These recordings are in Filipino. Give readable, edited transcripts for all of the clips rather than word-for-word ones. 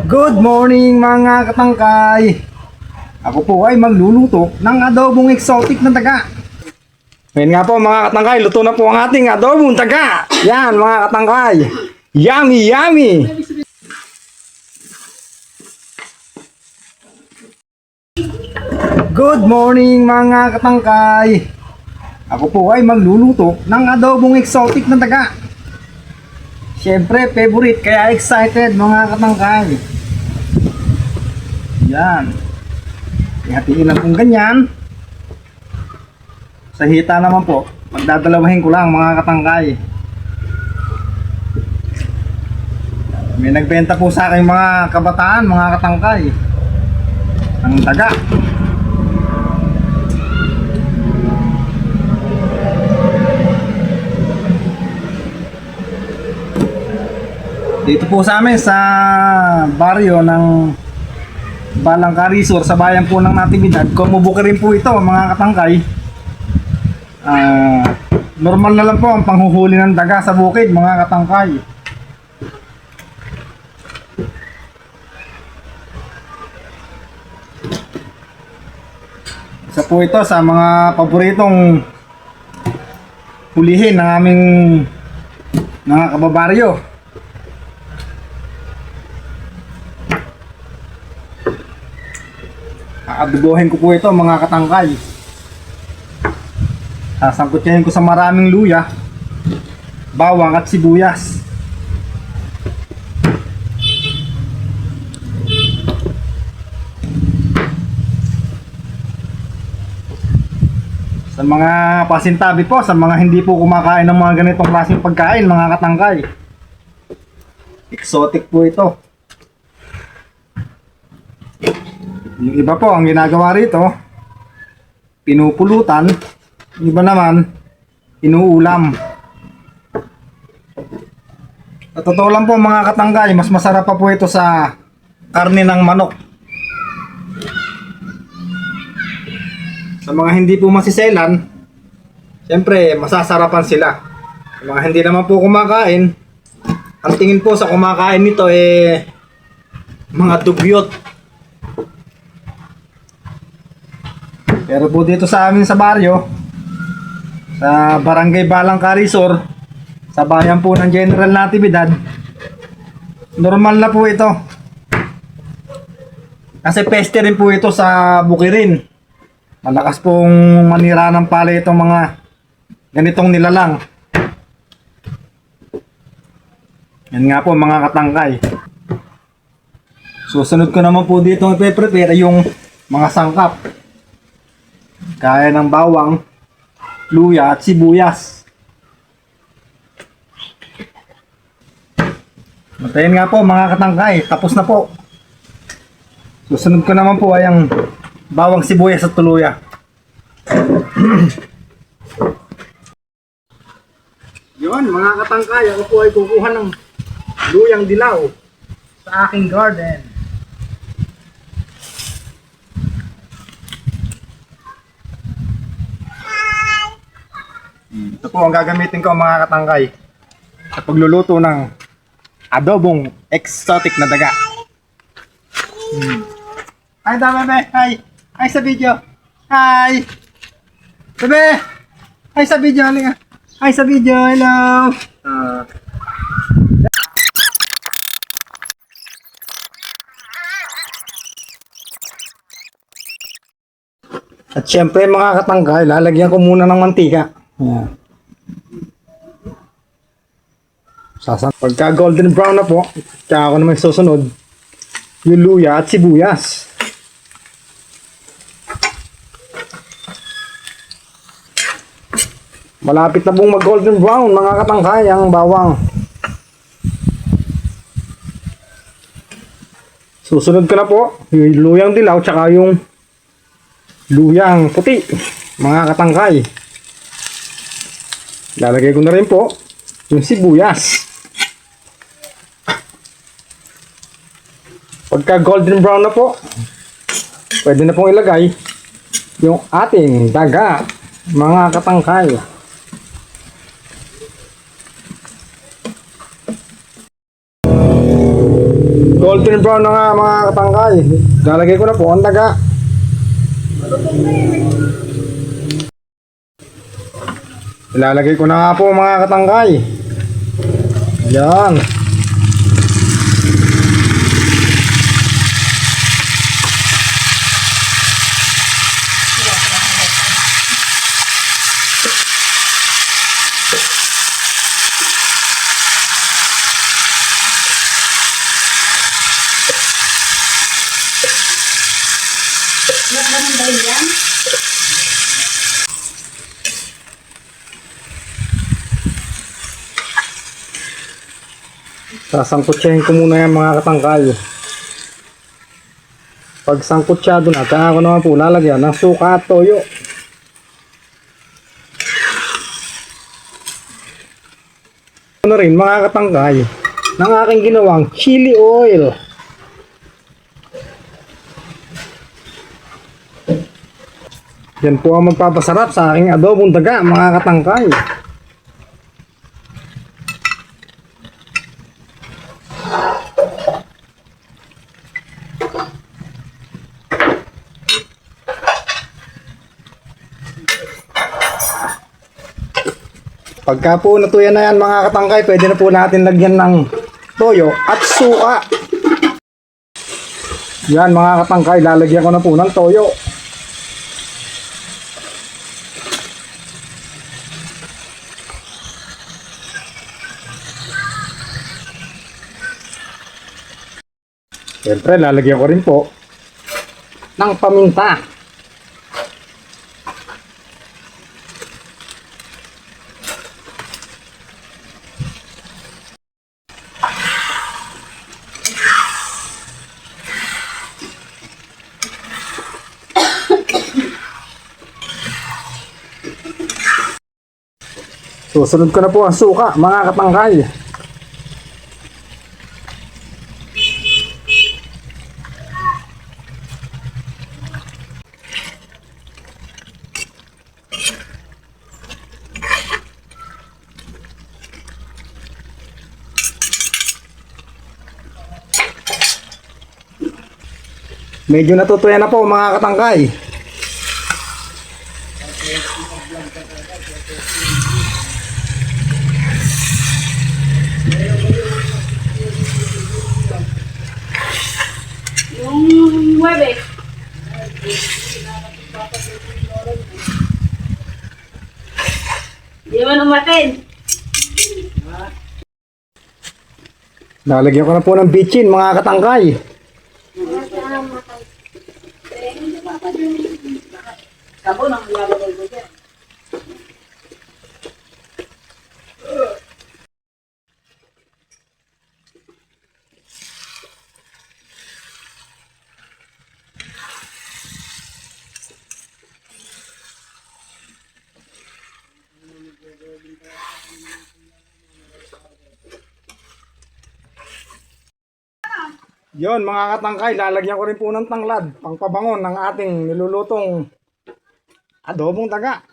Good morning mga katangkay. Ako po ay magluluto ng adobong exotic na daga. Ngayon nga po mga katangkay, luto na po ang ating adobong daga. Yan mga katangkay. Yummy, yummy. Good morning mga katangkay. Ako po ay magluluto ng adobong exotic na daga. Siyempre, favorite, kaya excited mga katangkay. Yan. Ihatiin lang kung ganyan. Sa hita naman po, magdadalawahin ko lang mga katangkay. May nagbenta po sa akin mga kabataan, mga katangkay, ang daga. Dito po sa amin sa baryo ng Balangkarisor sa bayan po ng Natividad, kumubuki rin po ito mga katangkay. Normal na lang po ang panghuhuli ng daga sa bukid mga katangkay. Isa po ito sa mga paboritong hulihin ng aming mga kababaryo. Aadubuhin ko po ito mga katangkay. Sasangkutyahin ko sa maraming luya, bawang at sibuyas. Sa mga pasintabi po, sa mga hindi po kumakain ng mga ganitong klaseng pagkain mga katangkay, exotic po ito. Yung iba po, ang ginagawa rito, pinupulutan. Yung iba naman, inuulam. Sa totoo lang po mga katangkay, mas masarap pa po ito sa karne ng manok. Sa mga hindi po masiselan, siyempre masasarapan sila. Sa mga hindi naman po kumakain, ang tingin po sa kumakain nito mga dugyot. Pero po dito sa amin sa baryo, sa Barangay Balangkarisor, sa bayan po ng General Natividad, normal na po ito. Kasi peste rin po ito sa bukirin. Malakas pong manira ng palay itong mga ganitong nilalang. Yan nga po mga katangkay. Susunod ko naman po dito i-prepare yung mga sangkap. Kaya ng bawang, luya at sibuyas. Matayin nga po mga katangkay, tapos na po. Susunod ko naman po ay ang bawang, sibuyas at tuluya. Yun mga katangkay, ako po ay kukuha ng luyang dilaw sa aking garden. Ito po ang gagamitin ko mga katangkay sa pagluluto ng adobong exotic na daga. Hi daw bebe, hi! Hi sa video! Hi! Bebe! Hi sa video, halika! Hi sa video, hello! At syempre mga katangkay, lalagyan ko muna ng mantika. Ayan. Pagka golden brown na po, tsaka ako naman susunod yung luya at sibuyas. Malapit na pong mag golden brown mga katangkay ang bawang. Susunod ko na po yung luyang dilaw tsaka yung luyang puti mga katangkay. Lalagay ko na rin po yung sibuyas. Pagka golden brown na po, pwede na pong ilagay yung ating daga mga katangkay. Golden brown na nga mga katangkay. Lalagay ko na po ang daga. Ilalagay ko na nga po mga katangkay. Yan. Sasangkutsahin ko muna yan mga katangkay. Pag sangkutsado na, kaya ko naman po lalagyan ng suka at toyo. Ano rin mga katangkay ng aking ginawang chili oil. Yan po ang magpapasarap sa aking adobong daga mga katangkay. Pagka po natuyan na yan mga katangkay, pwede na po natin lagyan ng toyo at suka. Yan mga katangkay, lalagyan ko na po ng toyo. Siyempre, lalagyan ko rin po ng paminta. Susunod ko na po ang suka, mga katangkay. Medyo natutuyan na po mga katangkay. Yung 9. Di man umatin. Lalagyan ko na po ng bitchin mga katangkay. Sabon ang ilalagay ko dyan. Yon mga katangkay, lalagyan ko rin po ng tanglad, pangpabango ng ating nilulutong adobong daga.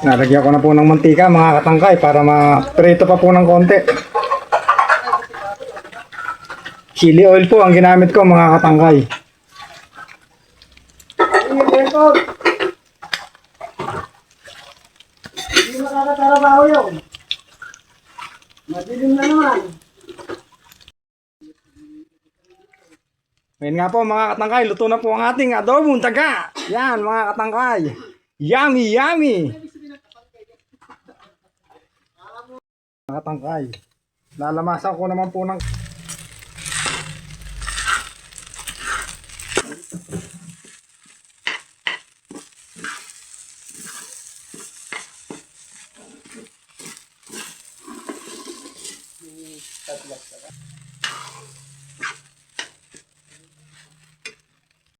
Nalagyan ko na po ng mantika mga katangkay para ma-prito pa po ng konti. Chili oil po ang ginamit ko mga katangkay. Hindi makakatarabaho yun. Madilim na naman. Ngayon nga po mga katangkay, luto na po ang ating adobong daga. Yan mga katangkay. Yummy, yummy! Mga katangkay, lalamasan ko naman po ng